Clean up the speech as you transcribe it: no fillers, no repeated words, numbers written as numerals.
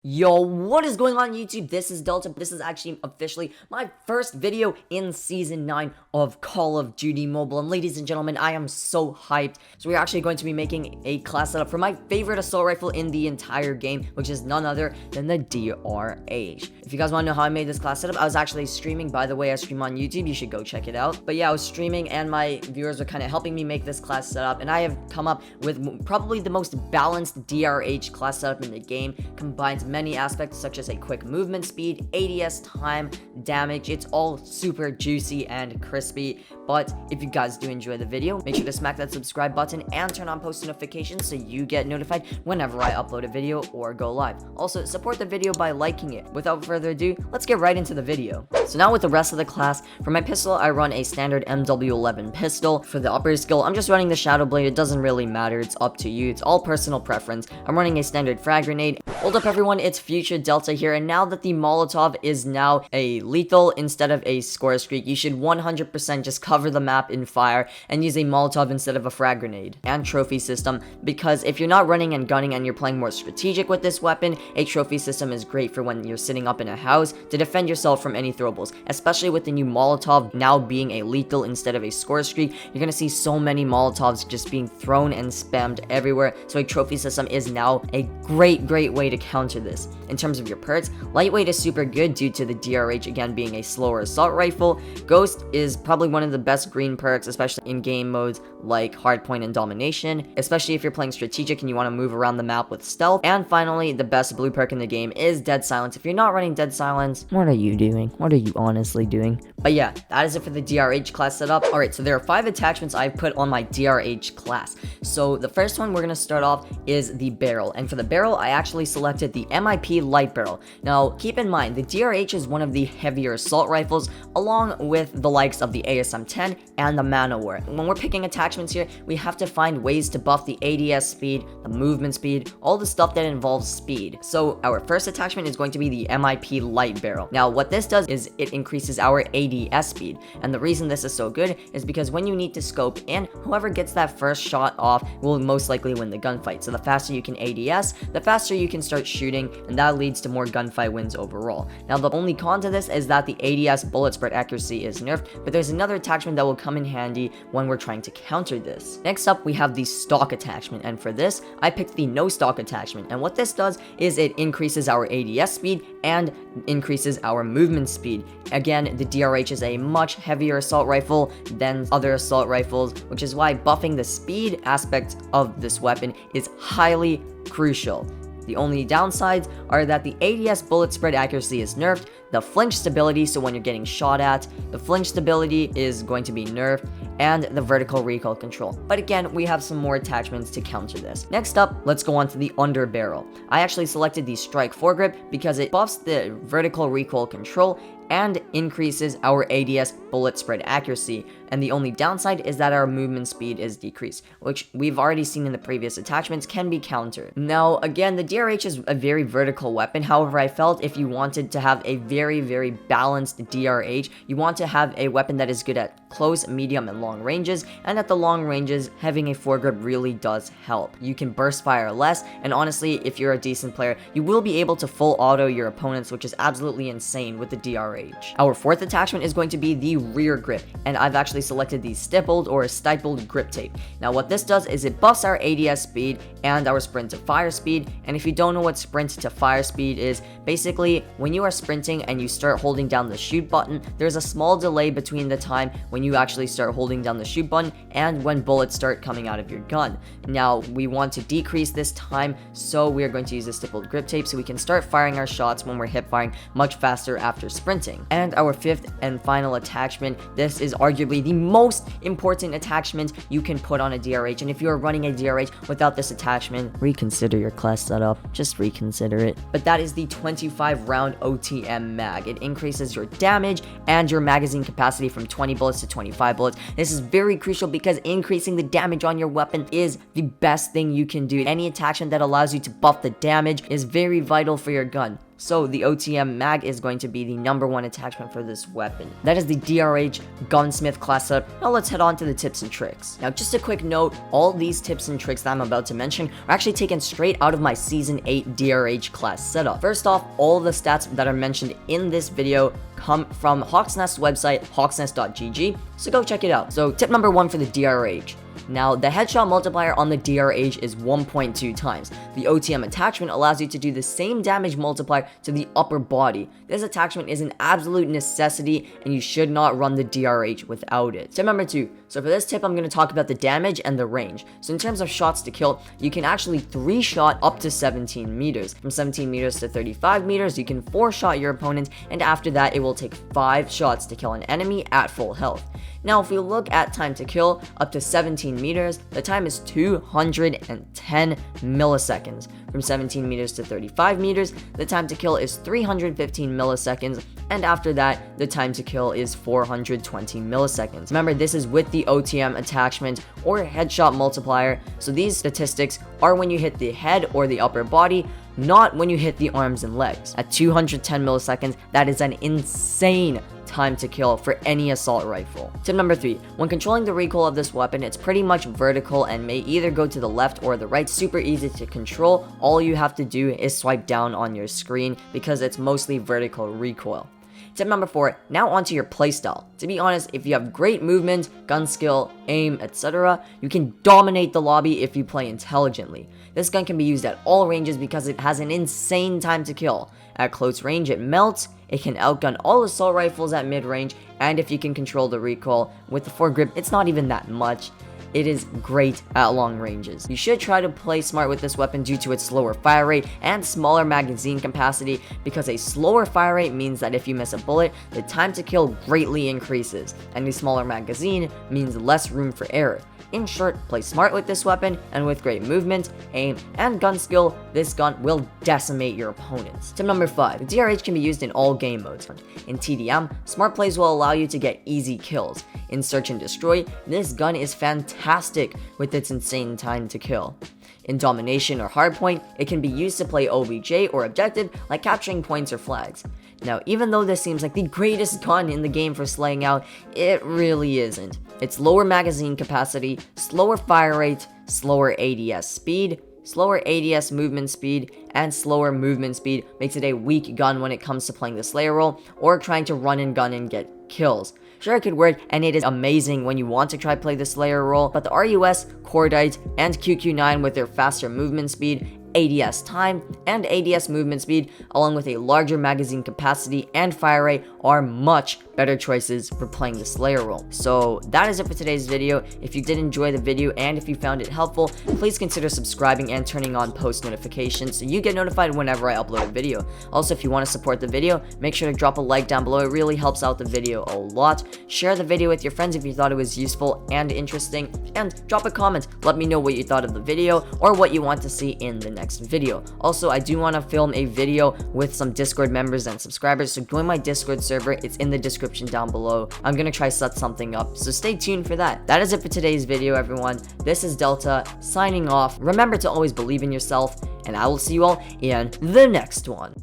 Yo, what is going on YouTube? This is Delta. This is actually officially my first video in Season 9 of Call of Duty Mobile. And ladies and gentlemen, I am so hyped. So we're actually going to be making a class setup for my favorite assault rifle in the entire game, which is none other than the DRH. If you guys want to know how I made this class setup, I was actually streaming. By the way, I stream on YouTube. You should go check it out. But yeah, I was streaming and my viewers were kind of helping me make this class setup. And I have come up with probably the most balanced DRH class setup in the game. Combines many aspects such as a quick movement speed, ADS time, damage. It's all super juicy and crispy. But if you guys do enjoy the video, make sure to smack that subscribe button and turn on post notifications so you get notified whenever I upload a video or go live. Also, support the video by liking it. Without further ado, let's get right into the video. So now with the rest of the class, for my pistol, I run a standard MW11 pistol. For the upper skill, I'm just running the Shadow Blade. It doesn't really matter. It's up to you. It's all personal preference. I'm running a standard frag grenade. Hold up everyone, it's Future Delta here, and now that the Molotov is now a lethal instead of a score streak, you should 100% just cover the map in fire and use a Molotov instead of a frag grenade. And trophy system, because if you're not running and gunning and you're playing more strategic with this weapon, a trophy system is great for when you're sitting up in a house to defend yourself from any throwables, especially with the new Molotov now being a lethal instead of a score streak. You're gonna see so many Molotovs just being thrown and spammed everywhere, so a trophy system is now a great way to counter this. In terms of your perks, lightweight is super good due to the DRH again being a slower assault rifle. Ghost is probably one of the best green perks, especially in game modes like hardpoint and domination, especially if you're playing strategic and you want to move around the map with stealth. And finally, the best blue perk in the game is dead silence. If you're not running dead silence, what are you doing? What are you honestly doing? But yeah, that is it for the DRH class setup. Alright, so there are 5 attachments I've put on my DRH class. So the first one we're going to start off is the barrel, and for the barrel I actually selected the MIP Lite barrel. Now keep in mind, the DRH is one of the heavier assault rifles along with the likes of the ASM-10 and the Manowar. When we're picking attachments here, we have to find ways to buff the ADS speed, the movement speed, all the stuff that involves speed. So our first attachment is going to be the MIP Lite barrel. Now what this does is it increases our ADS speed, and the reason this is so good is because when you need to scope in, whoever gets that first shot off will most likely win the gunfight. So the faster you can ADS, the faster you can start shooting, and that leads to more gunfight wins overall. Now the only con to this is that the ADS bullet spread accuracy is nerfed, but there's another attachment that will come in handy when we're trying to counter this. Next up, we have the stock attachment, and for this I picked the no stock attachment, and what this does is it increases our ADS speed and increases our movement speed. Again, the DRH is a much heavier assault rifle than other assault rifles, which is why buffing the speed aspect of this weapon is highly crucial. The only downsides are that the ADS bullet spread accuracy is nerfed, the flinch stability, so when you're getting shot at, the flinch stability is going to be nerfed, and the vertical recoil control. But again, we have some more attachments to counter this. Next up, let's go on to the Underbarrel. I actually selected the Strike foregrip because it buffs the vertical recoil control and increases our ADS bullet spread accuracy, and the only downside is that our movement speed is decreased, which we've already seen in the previous attachments can be countered. Now again, the DRH is a very vertical weapon. However, I felt if you wanted to have a very balanced DRH, you want to have a weapon that is good at close, medium, and long ranges, and at the long ranges, having a foregrip really does help. You can burst fire less, and honestly, if you're a decent player, you will be able to full auto your opponents, which is absolutely insane with the DRH. Our fourth attachment is going to be the rear grip, and I've actually selected the stippled or stippled grip tape. Now what this does is it buffs our ADS speed and our sprint to fire speed, and if you don't know what sprint to fire speed is, basically when you are sprinting and you start holding down the shoot button, there's a small delay between the time when you actually start holding down the shoot button and when bullets start coming out of your gun. Now we want to decrease this time, so we are going to use a stippled grip tape so we can start firing our shots when we're hip firing much faster after sprinting. And our fifth and final attachment, this is arguably the most important attachment you can put on a DRH, and if you're running a DRH without this attachment, reconsider your class setup. Just reconsider it. But that is the 25 round OTM Mag. It increases your damage and your magazine capacity from 20 bullets to 25 bullets. This is very crucial because increasing the damage on your weapon is the best thing you can do. Any attachment that allows you to buff the damage is very vital for your gun. So the OTM Mag is going to be the #1 attachment for this weapon. That is the DRH Gunsmith class setup. Now let's head on to the tips and tricks. Now just a quick note, all these tips and tricks that I'm about to mention are actually taken straight out of my Season 8 DRH class setup. First off, all the stats that are mentioned in this video come from Hawksnest's website, hawksnest.gg, so go check it out. So tip number 1 for the DRH. Now, the headshot multiplier on the DRH is 1.2 times. The OTM attachment allows you to do the same damage multiplier to the upper body. This attachment is an absolute necessity, and you should not run the DRH without it. Tip number 2. So for this tip, I'm going to talk about the damage and the range. So in terms of shots to kill, you can actually 3-shot up to 17 meters. From 17 meters to 35 meters, you can 4-shot your opponent, and after that, it will take 5 shots to kill an enemy at full health. Now, if we look at time to kill up to 17 meters, the time is 210 milliseconds. From 17 meters to 35 meters, the time to kill is 315 milliseconds, and after that, the time to kill is 420 milliseconds. Remember, this is with the OTM attachment or headshot multiplier, so these statistics are when you hit the head or the upper body, not when you hit the arms and legs. At 210 milliseconds, that is an insane time to kill for any assault rifle. Tip number 3. When controlling the recoil of this weapon, it's pretty much vertical and may either go to the left or the right. Super easy to control. All you have to do is swipe down on your screen because it's mostly vertical recoil. Tip number 4, now onto your playstyle. To be honest, if you have great movement, gun skill, aim, etc., you can dominate the lobby if you play intelligently. This gun can be used at all ranges because it has an insane time to kill. At close range, it melts, it can outgun all assault rifles at mid-range, and if you can control the recoil with the foregrip, it's not even that much. It is great at long ranges. You should try to play smart with this weapon due to its slower fire rate and smaller magazine capacity, because a slower fire rate means that if you miss a bullet, the time to kill greatly increases, and a smaller magazine means less room for error. In short, play smart with this weapon, and with great movement, aim, and gun skill, this gun will decimate your opponents. Tip number 5, the DRH can be used in all game modes. In TDM, smart plays will allow you to get easy kills. In Search and Destroy, this gun is fantastic with its insane time to kill. In Domination or Hardpoint, it can be used to play OBJ or Objective, like capturing points or flags. Now, even though this seems like the greatest gun in the game for slaying out, it really isn't. Its lower magazine capacity, slower fire rate, slower ADS speed, slower ADS movement speed, and slower movement speed makes it a weak gun when it comes to playing the Slayer role or trying to run and gun and get kills. Sure, it could work, and it is amazing when you want to try play the Slayer role, but the RUS, Cordite, and QQ9 with their faster movement speed, ADS time, and ADS movement speed, along with a larger magazine capacity and fire rate, are much better choices for playing the Slayer role. So that is it for today's video. If you did enjoy the video and if you found it helpful, please consider subscribing and turning on post notifications so you get notified whenever I upload a video. Also, if you want to support the video, make sure to drop a like down below. It really helps out the video a lot. Share the video with your friends if you thought it was useful and interesting, and drop a comment. Let me know what you thought of the video or what you want to see in the next video. Also, I do want to film a video with some Discord members and subscribers, so join my Discord server. It's in the description down below. I'm gonna try set something up, so stay tuned for that. That is it for today's video, everyone. This is Delta signing off. Remember to always believe in yourself, and I will see you all in the next one.